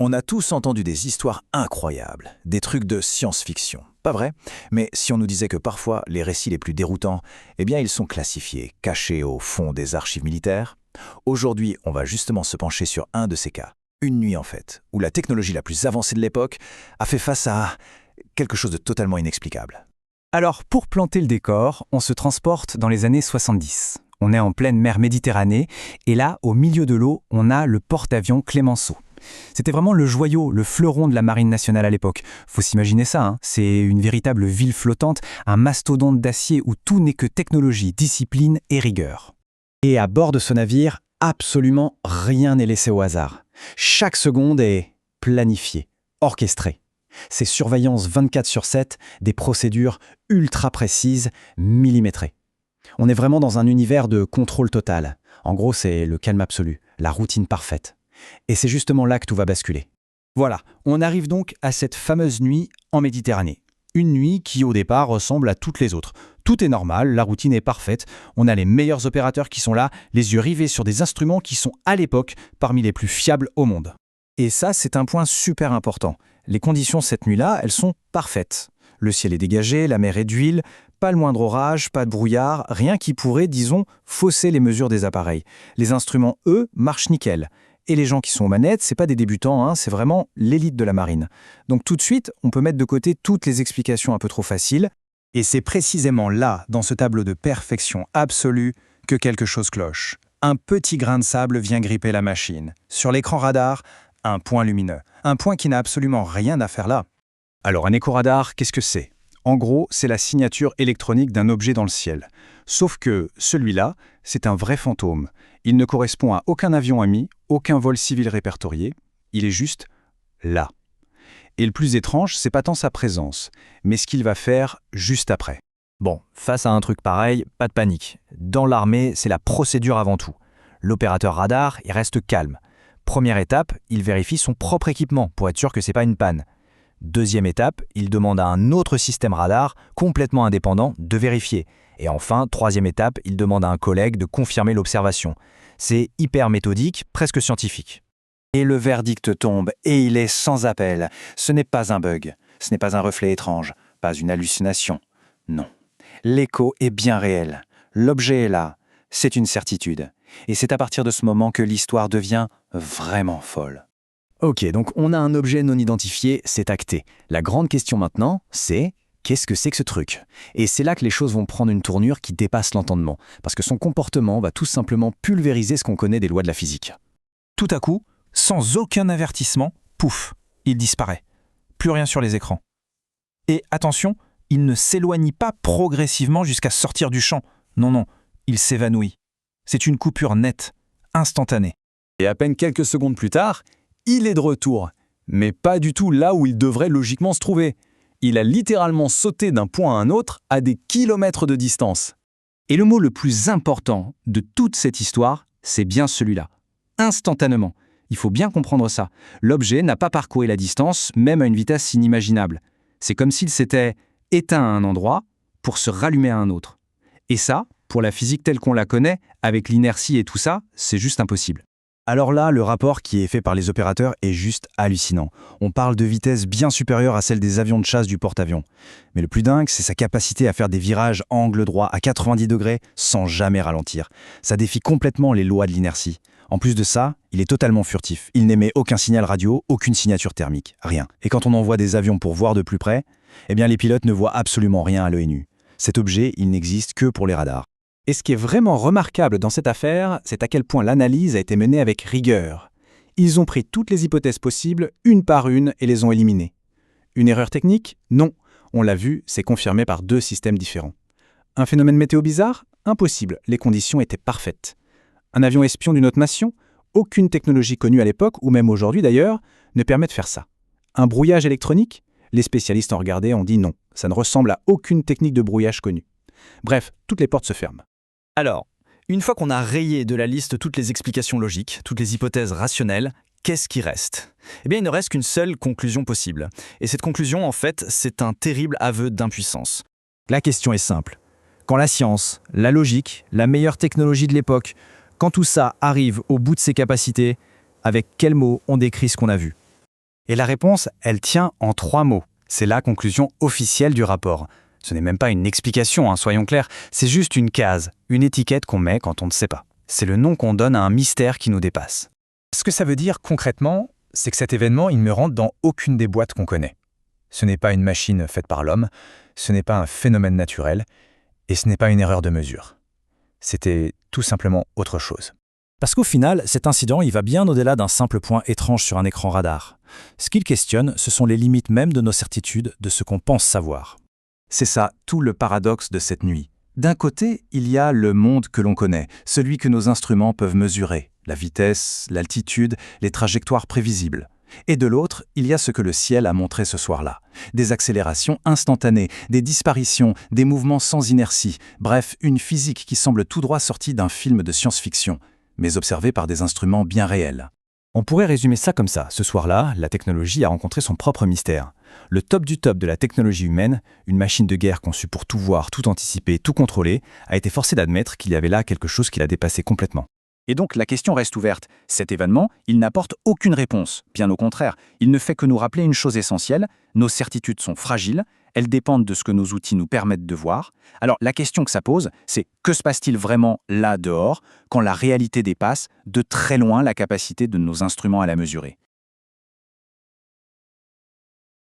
On a tous entendu des histoires incroyables, des trucs de science-fiction. Pas vrai? Mais si on nous disait que parfois les récits les plus déroutants, eh bien ils sont classifiés, cachés au fond des archives militaires. Aujourd'hui, on va justement se pencher sur un de ces cas. Une nuit en fait, où la technologie la plus avancée de l'époque a fait face à quelque chose de totalement inexplicable. Alors, pour planter le décor, on se transporte dans les années 70. On est en pleine mer Méditerranée, et là, au milieu de l'eau, on a le porte-avions Clemenceau. C'était vraiment le joyau, le fleuron de la marine nationale à l'époque. Faut s'imaginer ça, hein. C'est une véritable ville flottante, un mastodonte d'acier où tout n'est que technologie, discipline et rigueur. Et à bord de ce navire, absolument rien n'est laissé au hasard. Chaque seconde est planifiée, orchestrée. C'est surveillance 24/7, des procédures ultra précises, millimétrées. On est vraiment dans un univers de contrôle total. En gros, c'est le calme absolu, la routine parfaite. Et c'est justement là que tout va basculer. Voilà, on arrive donc à cette fameuse nuit en Méditerranée. Une nuit qui au départ ressemble à toutes les autres. Tout est normal, la routine est parfaite, on a les meilleurs opérateurs qui sont là, les yeux rivés sur des instruments qui sont à l'époque parmi les plus fiables au monde. Et ça, c'est un point super important. Les conditions cette nuit-là, elles sont parfaites. Le ciel est dégagé, la mer est d'huile, pas le moindre orage, pas de brouillard, rien qui pourrait, disons, fausser les mesures des appareils. Les instruments, eux, marchent nickel. Et les gens qui sont aux manettes, c'est pas des débutants, hein, c'est vraiment l'élite de la marine. Donc tout de suite, on peut mettre de côté toutes les explications un peu trop faciles. Et c'est précisément là, dans ce tableau de perfection absolue, que quelque chose cloche. Un petit grain de sable vient gripper la machine. Sur l'écran radar, un point lumineux. Un point qui n'a absolument rien à faire là. Alors un éco-radar, qu'est-ce que c'est? En gros, c'est la signature électronique d'un objet dans le ciel. Sauf que celui-là, c'est un vrai fantôme. Il ne correspond à aucun avion ami, aucun vol civil répertorié. Il est juste là. Et le plus étrange, c'est pas tant sa présence, mais ce qu'il va faire juste après. Bon, face à un truc pareil, pas de panique. Dans l'armée, c'est la procédure avant tout. L'opérateur radar, il reste calme. Première étape, il vérifie son propre équipement pour être sûr que c'est pas une panne. Deuxième étape, il demande à un autre système radar, complètement indépendant, de vérifier. Et enfin, troisième étape, il demande à un collègue de confirmer l'observation. C'est hyper méthodique, presque scientifique. Et le verdict tombe, et il est sans appel. Ce n'est pas un bug, ce n'est pas un reflet étrange, pas une hallucination. Non. L'écho est bien réel. L'objet est là. C'est une certitude. Et c'est à partir de ce moment que l'histoire devient vraiment folle. Ok, donc on a un objet non identifié, c'est acté. La grande question maintenant, c'est qu'est-ce que c'est que ce truc? Et c'est là que les choses vont prendre une tournure qui dépasse l'entendement, parce que son comportement va tout simplement pulvériser ce qu'on connaît des lois de la physique. Tout à coup, sans aucun avertissement, pouf, il disparaît. Plus rien sur les écrans. Et attention, il ne s'éloigne pas progressivement jusqu'à sortir du champ. Non, il s'évanouit. C'est une coupure nette, instantanée. Et à peine quelques secondes plus tard, il est de retour, mais pas du tout là où il devrait logiquement se trouver. Il a littéralement sauté d'un point à un autre à des kilomètres de distance. Et le mot le plus important de toute cette histoire, c'est bien celui-là. Instantanément. Il faut bien comprendre ça. L'objet n'a pas parcouru la distance, même à une vitesse inimaginable. C'est comme s'il s'était éteint à un endroit pour se rallumer à un autre. Et ça, pour la physique telle qu'on la connaît, avec l'inertie et tout ça, c'est juste impossible. Alors là, le rapport qui est fait par les opérateurs est juste hallucinant. On parle de vitesse bien supérieure à celle des avions de chasse du porte-avions. Mais le plus dingue, c'est sa capacité à faire des virages angle droit à 90 degrés sans jamais ralentir. Ça défie complètement les lois de l'inertie. En plus de ça, il est totalement furtif. Il n'émet aucun signal radio, aucune signature thermique, rien. Et quand on envoie des avions pour voir de plus près, eh bien les pilotes ne voient absolument rien à l'œil nu. Cet objet, il n'existe que pour les radars. Et ce qui est vraiment remarquable dans cette affaire, c'est à quel point l'analyse a été menée avec rigueur. Ils ont pris toutes les hypothèses possibles, une par une, et les ont éliminées. Une erreur technique? Non. On l'a vu, c'est confirmé par 2 systèmes différents. Un phénomène météo bizarre? Impossible, les conditions étaient parfaites. Un avion espion d'une autre nation? Aucune technologie connue à l'époque, ou même aujourd'hui d'ailleurs, ne permet de faire ça. Un brouillage électronique? Les spécialistes ont regardé et ont dit non, ça ne ressemble à aucune technique de brouillage connue. Bref, toutes les portes se ferment. Alors, une fois qu'on a rayé de la liste toutes les explications logiques, toutes les hypothèses rationnelles, qu'est-ce qui reste? Eh bien, il ne reste qu'une seule conclusion possible. Et cette conclusion, en fait, c'est un terrible aveu d'impuissance. La question est simple. Quand la science, la logique, la meilleure technologie de l'époque, quand tout ça arrive au bout de ses capacités, avec quels mots on décrit ce qu'on a vu? Et la réponse, elle tient en 3 mots. C'est la conclusion officielle du rapport. Ce n'est même pas une explication, soyons clairs, c'est juste une case, une étiquette qu'on met quand on ne sait pas. C'est le nom qu'on donne à un mystère qui nous dépasse. Ce que ça veut dire concrètement, c'est que cet événement, il ne rentre dans aucune des boîtes qu'on connaît. Ce n'est pas une machine faite par l'homme, ce n'est pas un phénomène naturel, et ce n'est pas une erreur de mesure. C'était tout simplement autre chose. Parce qu'au final, cet incident, il va bien au-delà d'un simple point étrange sur un écran radar. Ce qu'il questionne, ce sont les limites même de nos certitudes, de ce qu'on pense savoir. C'est ça, tout le paradoxe de cette nuit. D'un côté, il y a le monde que l'on connaît, celui que nos instruments peuvent mesurer, la vitesse, l'altitude, les trajectoires prévisibles. Et de l'autre, il y a ce que le ciel a montré ce soir-là. Des accélérations instantanées, des disparitions, des mouvements sans inertie, bref, une physique qui semble tout droit sortie d'un film de science-fiction, mais observée par des instruments bien réels. On pourrait résumer ça comme ça. Ce soir-là, la technologie a rencontré son propre mystère. Le top du top de la technologie humaine, une machine de guerre conçue pour tout voir, tout anticiper, tout contrôler, a été forcée d'admettre qu'il y avait là quelque chose qui l'a dépassé complètement. Et donc la question reste ouverte. Cet événement, il n'apporte aucune réponse. Bien au contraire, il ne fait que nous rappeler une chose essentielle, nos certitudes sont fragiles, elles dépendent de ce que nos outils nous permettent de voir. Alors la question que ça pose, c'est que se passe-t-il vraiment là dehors, quand la réalité dépasse de très loin la capacité de nos instruments à la mesurer ?